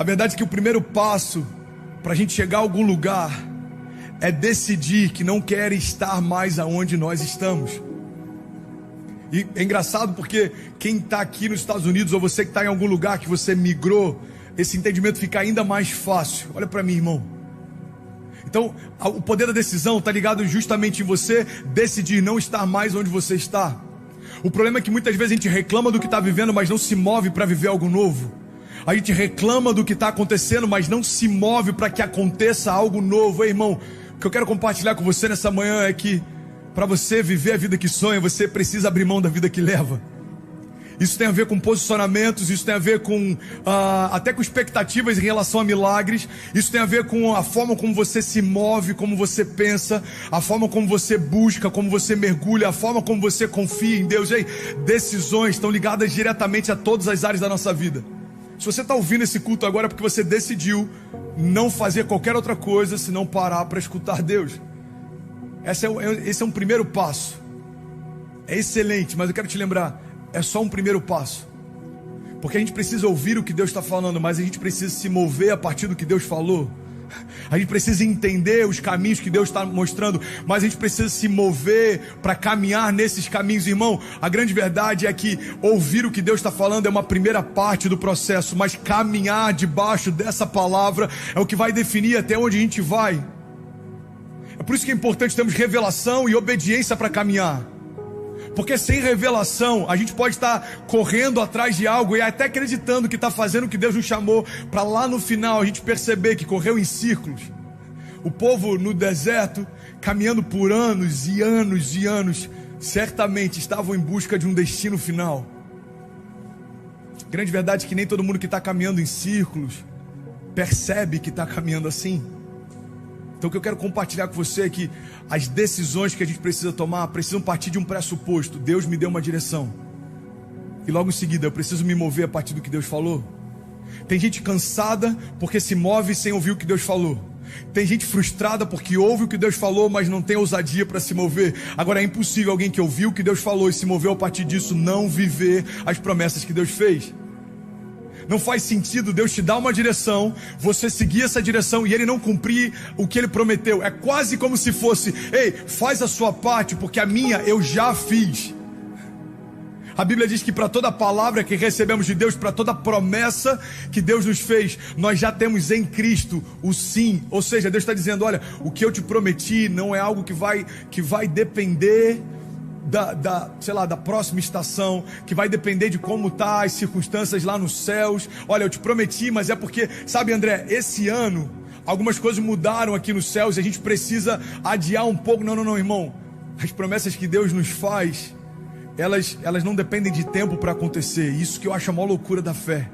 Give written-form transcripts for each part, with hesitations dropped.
A verdade é que o primeiro passo para a gente chegar a algum lugar é decidir que não quer estar mais aonde nós estamos. E é engraçado porque quem está aqui nos Estados Unidos, ou você que está em algum lugar que você migrou, esse entendimento fica ainda mais fácil. Olha para mim, irmão. Então, o poder da decisão está ligado justamente em você decidir não estar mais onde você está. O problema é que muitas vezes a gente reclama do que está vivendo, mas não se move para viver algo novo. A gente reclama do que está acontecendo, mas não se move para que aconteça algo novo. Ei, irmão, o que eu quero compartilhar com você nessa manhã é que para você viver a vida que sonha, você precisa abrir mão da vida que leva. Isso tem a ver com posicionamentos, isso tem a ver com até com expectativas em relação a milagres. Isso tem a ver com a forma como você se move, como você pensa, a forma como você busca, como você mergulha, a forma como você confia em Deus. Ei, decisões estão ligadas diretamente a todas as áreas da nossa vida. Se você está ouvindo esse culto agora é porque você decidiu não fazer qualquer outra coisa senão parar para escutar Deus. Esse é um primeiro passo. É excelente, mas eu quero te lembrar, é só um primeiro passo. Porque a gente precisa ouvir o que Deus está falando, mas a gente precisa se mover a partir do que Deus falou. A gente precisa entender os caminhos que Deus está mostrando, mas a gente precisa se mover para caminhar nesses caminhos, irmão. A grande verdade é que ouvir o que Deus está falando é uma primeira parte do processo, mas caminhar debaixo dessa palavra é o que vai definir até onde a gente vai. É por isso que é importante termos revelação e obediência para caminhar. Porque sem revelação, a gente pode estar correndo atrás de algo e até acreditando que está fazendo o que Deus nos chamou, para lá no final a gente perceber que correu em círculos. O povo no deserto, caminhando por anos e anos e anos, certamente estavam em busca de um destino final. A grande verdade é que nem todo mundo que está caminhando em círculos percebe que está caminhando assim. Então o que eu quero compartilhar com você é que as decisões que a gente precisa tomar precisam partir de um pressuposto. Deus me deu uma direção. E logo em seguida eu preciso me mover a partir do que Deus falou. Tem gente cansada porque se move sem ouvir o que Deus falou. Tem gente frustrada porque ouve o que Deus falou, mas não tem ousadia para se mover. Agora é impossível alguém que ouviu o que Deus falou e se moveu a partir disso não viver as promessas que Deus fez. Não faz sentido Deus te dar uma direção, você seguir essa direção e Ele não cumprir o que Ele prometeu. É quase como se fosse: ei, faz a sua parte, porque a minha eu já fiz. A Bíblia diz que para toda palavra que recebemos de Deus, para toda promessa que Deus nos fez, nós já temos em Cristo o sim. Ou seja, Deus está dizendo: olha, o que eu te prometi não é algo que vai depender da próxima estação, que vai depender de como tá as circunstâncias lá nos céus. Olha, eu te prometi, mas é porque, sabe, André, esse ano algumas coisas mudaram aqui nos céus e a gente precisa adiar um pouco. Não, irmão. As promessas que Deus nos faz, elas não dependem de tempo para acontecer. Isso que eu acho a maior loucura da fé.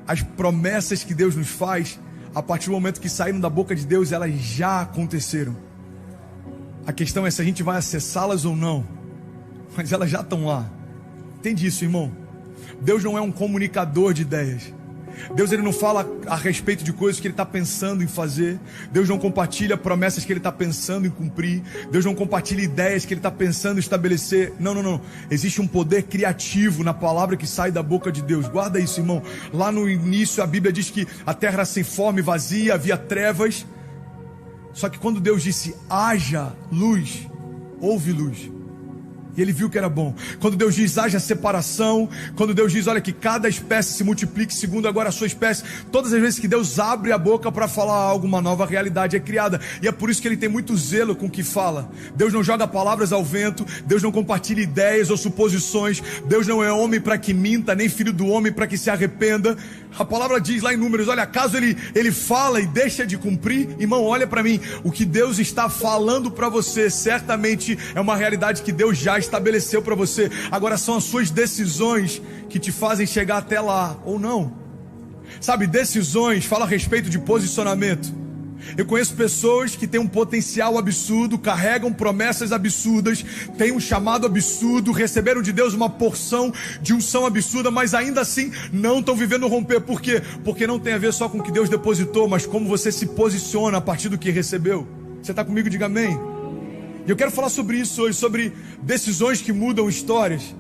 As promessas que Deus nos faz, a partir do momento que saíram da boca de Deus, elas já aconteceram. A questão é se a gente vai acessá-las ou não. Mas elas já estão lá. Entende isso, irmão? Deus não é um comunicador de ideias. Deus ele não fala a respeito de coisas que Ele está pensando em fazer. Deus não compartilha promessas que Ele está pensando em cumprir. Deus não compartilha ideias que Ele está pensando em estabelecer. Não. Existe um poder criativo na palavra que sai da boca de Deus. Guarda isso, irmão. Lá no início a Bíblia diz que a terra era sem forma e vazia, havia trevas. Só que quando Deus disse: haja luz, houve luz. E Ele viu que era bom. Quando Deus diz: haja separação. Quando Deus diz: olha, que cada espécie se multiplique segundo agora a sua espécie. Todas as vezes que Deus abre a boca para falar algo, uma nova realidade é criada. E é por isso que Ele tem muito zelo com o que fala. Deus não joga palavras ao vento. Deus não compartilha ideias ou suposições. Deus não é homem para que minta, nem filho do homem para que se arrependa. A palavra diz lá em Números: olha, acaso ele fala e deixa de cumprir? Irmão, olha para mim. O que Deus está falando para você certamente é uma realidade que Deus já estabeleceu para você. Agora são as suas decisões que te fazem chegar até lá ou não. Sabe, decisões falam a respeito de posicionamento. Eu conheço pessoas que têm um potencial absurdo, carregam promessas absurdas, têm um chamado absurdo, receberam de Deus uma porção de unção absurda, mas ainda assim não estão vivendo romper. Por quê? Porque não tem a ver só com o que Deus depositou, mas como você se posiciona a partir do que recebeu. Você está comigo? Diga amém. E eu quero falar sobre isso hoje, sobre decisões que mudam histórias.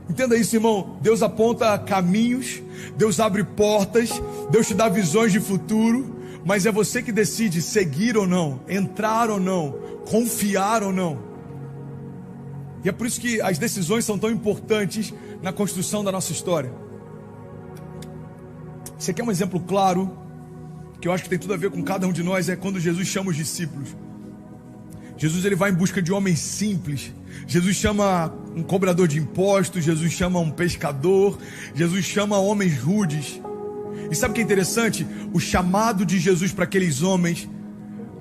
Entenda isso, irmão. Deus aponta caminhos, Deus abre portas, Deus te dá visões de futuro, mas é você que decide seguir ou não, entrar ou não, confiar ou não. E é por isso que as decisões são tão importantes na construção da nossa história. Você quer um exemplo claro, que eu acho que tem tudo a ver com cada um de nós, é quando Jesus chama os discípulos. Jesus ele vai em busca de homens simples. Jesus chama um cobrador de impostos, Jesus chama um pescador, Jesus chama homens rudes. E sabe o que é interessante? O chamado de Jesus para aqueles homens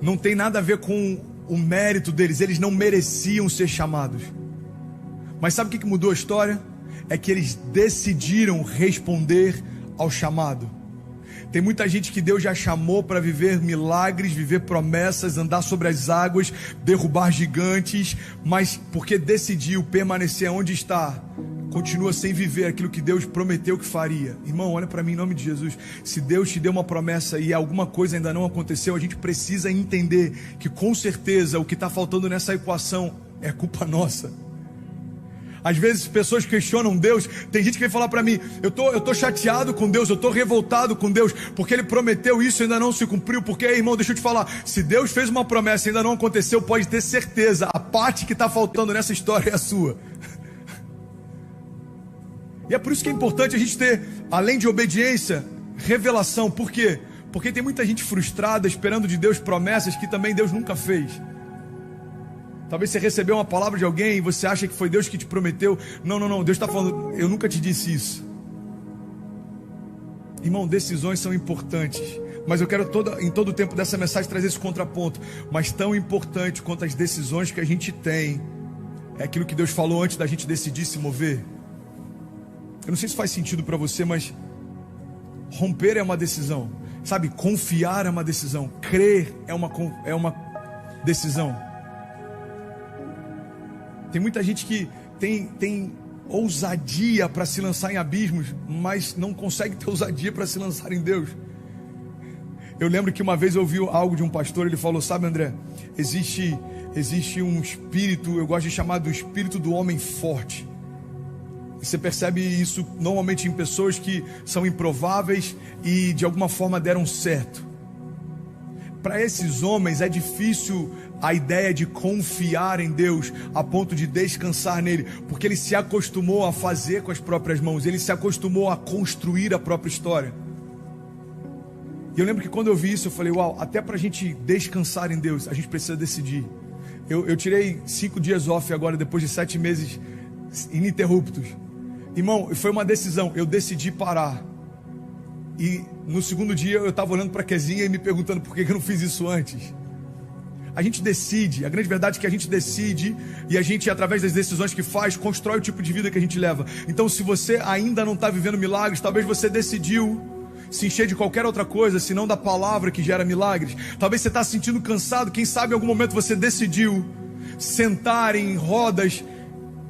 não tem nada a ver com o mérito deles, eles não mereciam ser chamados. Mas sabe o que mudou a história? É que eles decidiram responder ao chamado. Tem muita gente que Deus já chamou para viver milagres, viver promessas, andar sobre as águas, derrubar gigantes, mas porque decidiu permanecer onde está, continua sem viver aquilo que Deus prometeu que faria. Irmão, olha para mim em nome de Jesus. Se Deus te deu uma promessa e alguma coisa ainda não aconteceu, a gente precisa entender que com certeza o que está faltando nessa equação é culpa nossa. Às vezes pessoas questionam Deus. Tem gente que vem falar para mim: eu tô chateado com Deus, eu tô revoltado com Deus, porque Ele prometeu isso e ainda não se cumpriu. Porque, irmão, deixa eu te falar, se Deus fez uma promessa e ainda não aconteceu, pode ter certeza, a parte que está faltando nessa história é a sua. E é por isso que é importante a gente ter, além de obediência, revelação. Por quê? Porque tem muita gente frustrada esperando de Deus promessas que também Deus nunca fez. Talvez você recebeu uma palavra de alguém e você acha que foi Deus que te prometeu. Não, Deus está falando: eu nunca te disse isso. Irmão, decisões são importantes, mas eu quero em todo o tempo dessa mensagem trazer esse contraponto. Mas tão importante quanto as decisões que a gente tem é aquilo que Deus falou antes da gente decidir se mover. Eu não sei se faz sentido para você, mas romper é uma decisão, sabe? Confiar é uma decisão, crer é uma decisão. Tem muita gente que tem ousadia para se lançar em abismos, mas não consegue ter ousadia para se lançar em Deus. Eu lembro que uma vez eu ouvi algo de um pastor, ele falou: sabe, André, existe um espírito, eu gosto de chamar do espírito do homem forte. E você percebe isso normalmente em pessoas que são improváveis e de alguma forma deram certo. Para esses homens é difícil a ideia de confiar em Deus a ponto de descansar nele, porque ele se acostumou a fazer com as próprias mãos, ele se acostumou a construir a própria história. E eu lembro que quando eu vi isso, eu falei: uau, até para a gente descansar em Deus, a gente precisa decidir. Eu tirei 5 dias off agora, depois de 7 meses ininterruptos. Irmão, foi uma decisão, eu decidi parar. E no segundo dia eu estava olhando para a Kezinha e me perguntando por que eu não fiz isso antes. A gente decide, a grande verdade é que a gente decide, e a gente, através das decisões que faz, constrói o tipo de vida que a gente leva. Então, se você ainda não está vivendo milagres, talvez você decidiu se encher de qualquer outra coisa, senão da palavra que gera milagres. Talvez você está se sentindo cansado, quem sabe em algum momento você decidiu sentar em rodas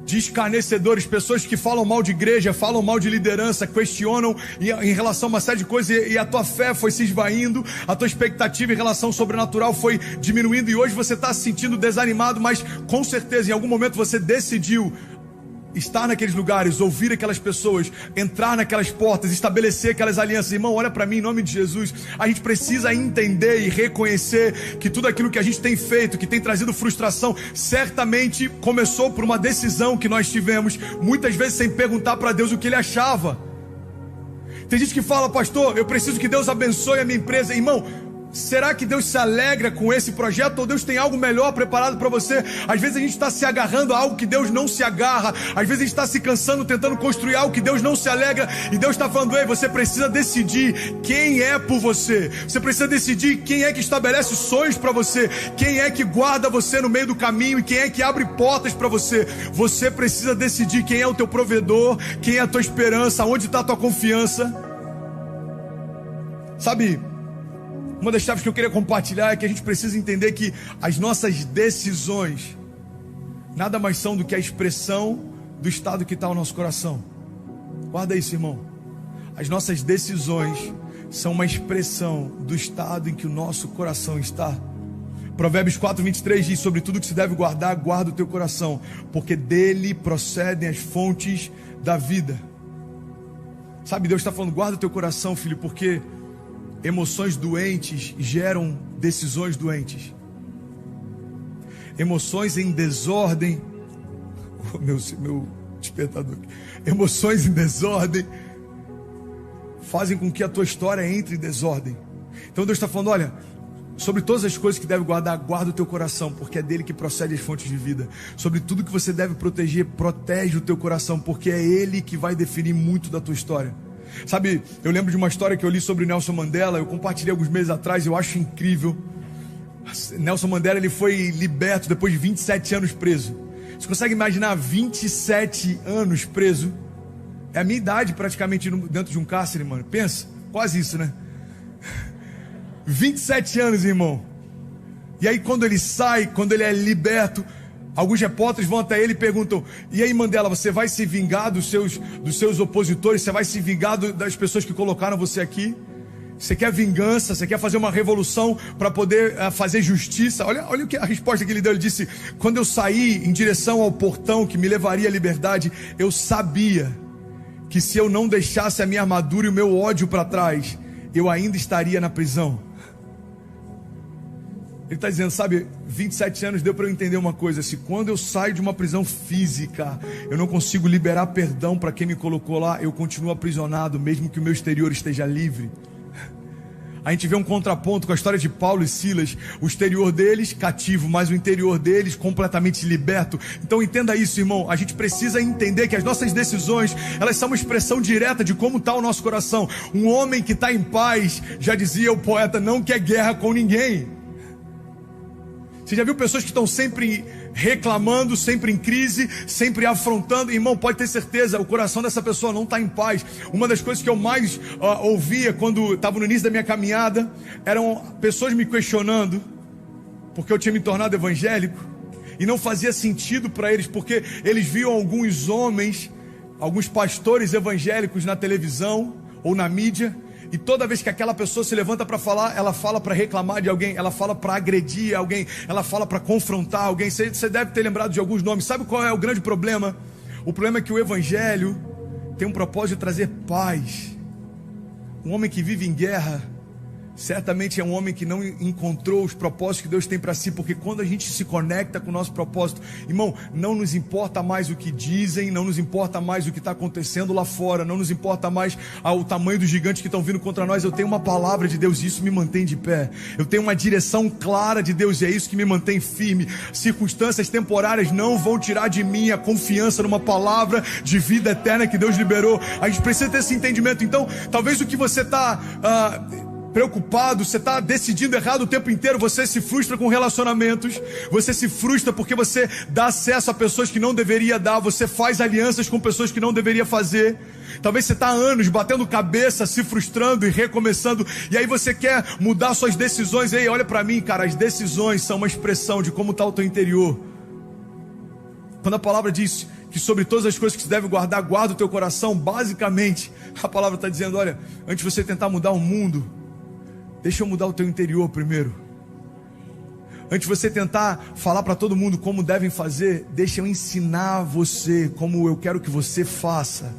de escarnecedores, pessoas que falam mal de igreja, falam mal de liderança, questionam em relação a uma série de coisas, e a tua fé foi se esvaindo, a tua expectativa em relação ao sobrenatural foi diminuindo, e hoje você está se sentindo desanimado, mas com certeza em algum momento você decidiu estar naqueles lugares, ouvir aquelas pessoas, entrar naquelas portas, estabelecer aquelas alianças. Irmão, olha para mim em nome de Jesus. A gente precisa entender e reconhecer que tudo aquilo que a gente tem feito, que tem trazido frustração, certamente começou por uma decisão que nós tivemos, muitas vezes sem perguntar para Deus o que Ele achava. Tem gente que fala: pastor, eu preciso que Deus abençoe a minha empresa. Irmão, será que Deus se alegra com esse projeto, ou Deus tem algo melhor preparado para você? Às vezes a gente está se agarrando a algo que Deus não se agarra. Às vezes a gente está se cansando, tentando construir algo que Deus não se alegra. E Deus está falando: ei, você precisa decidir quem é por você. Você precisa decidir quem é que estabelece sonhos para você, quem é que guarda você no meio do caminho e quem é que abre portas para você. Você precisa decidir quem é o teu provedor, quem é a tua esperança, onde está a tua confiança. Sabe, uma das chaves que eu queria compartilhar é que a gente precisa entender que as nossas decisões nada mais são do que a expressão do estado que está o nosso coração. Guarda isso, irmão. As nossas decisões são uma expressão do estado em que o nosso coração está. Provérbios 4:23 diz: sobre tudo que se deve guardar, guarda o teu coração, porque dele procedem as fontes da vida. Sabe, Deus está falando, guarda o teu coração, filho, porque emoções doentes geram decisões doentes. Emoções em desordem, meu despertador, emoções em desordem fazem com que a tua história entre em desordem. Então Deus está falando, olha, sobre todas as coisas que deve guardar, guarda o teu coração, porque é dele que procede as fontes de vida. Sobre tudo que você deve proteger, protege o teu coração, porque é ele que vai definir muito da tua história. Sabe, eu lembro de uma história que eu li sobre Nelson Mandela, eu compartilhei alguns meses atrás, eu acho incrível. Nelson Mandela, ele foi liberto depois de 27 anos preso. Você consegue imaginar 27 anos preso? É a minha idade praticamente dentro de um cárcere, mano. Pensa, quase isso, né? 27 anos, irmão. E aí quando ele sai, quando ele é liberto, alguns repórteres vão até ele e perguntam, e aí Mandela, você vai se vingar dos seus opositores? Você vai se vingar das pessoas que colocaram você aqui? Você quer vingança? Você quer fazer uma revolução para poder fazer justiça? Olha o que a resposta que ele deu. Ele disse, quando eu saí em direção ao portão que me levaria à liberdade, eu sabia que se eu não deixasse a minha armadura e o meu ódio para trás, eu ainda estaria na prisão. Ele está dizendo, sabe, 27 anos deu para eu entender uma coisa, se quando eu saio de uma prisão física, eu não consigo liberar perdão para quem me colocou lá, eu continuo aprisionado, mesmo que o meu exterior esteja livre. A gente vê um contraponto com a história de Paulo e Silas, o exterior deles cativo, mas o interior deles completamente liberto. Então entenda isso, irmão, a gente precisa entender que as nossas decisões, elas são uma expressão direta de como está o nosso coração. Um homem que está em paz, já dizia o poeta, não quer guerra com ninguém. Você já viu pessoas que estão sempre reclamando, sempre em crise, sempre afrontando? Irmão, pode ter certeza, o coração dessa pessoa não está em paz. Uma das coisas que eu mais ouvia quando estava no início da minha caminhada, eram pessoas me questionando, porque eu tinha me tornado evangélico, e não fazia sentido para eles, porque eles viam alguns homens, alguns pastores evangélicos na televisão, ou na mídia, e toda vez que aquela pessoa se levanta para falar, ela fala para reclamar de alguém, ela fala para agredir alguém, ela fala para confrontar alguém. Você deve ter lembrado de alguns nomes. Sabe qual é o grande problema? O problema é que o evangelho tem um propósito de trazer paz. Um homem que vive em guerra certamente é um homem que não encontrou os propósitos que Deus tem para si, porque quando a gente se conecta com o nosso propósito, irmão, não nos importa mais o que dizem, não nos importa mais o que está acontecendo lá fora, não nos importa mais o tamanho dos gigantes que estão vindo contra nós. Eu tenho uma palavra de Deus e isso me mantém de pé. Eu tenho uma direção clara de Deus e é isso que me mantém firme. Circunstâncias temporárias não vão tirar de mim a confiança numa palavra de vida eterna que Deus liberou. A gente precisa ter esse entendimento. Então, talvez o que você está preocupado, você está decidindo errado o tempo inteiro, você se frustra com relacionamentos, você se frustra porque você dá acesso a pessoas que não deveria dar, você faz alianças com pessoas que não deveria fazer. Talvez você está há anos batendo cabeça, se frustrando e recomeçando, e aí você quer mudar suas decisões. Ei, olha para mim, cara, as decisões são uma expressão de como está o teu interior. Quando a palavra diz que sobre todas as coisas que você deve guardar, guarda o teu coração, basicamente a palavra está dizendo, olha, antes de você tentar mudar o mundo, deixa eu mudar o teu interior primeiro. Antes de você tentar falar para todo mundo como devem fazer, deixa eu ensinar você como eu quero que você faça.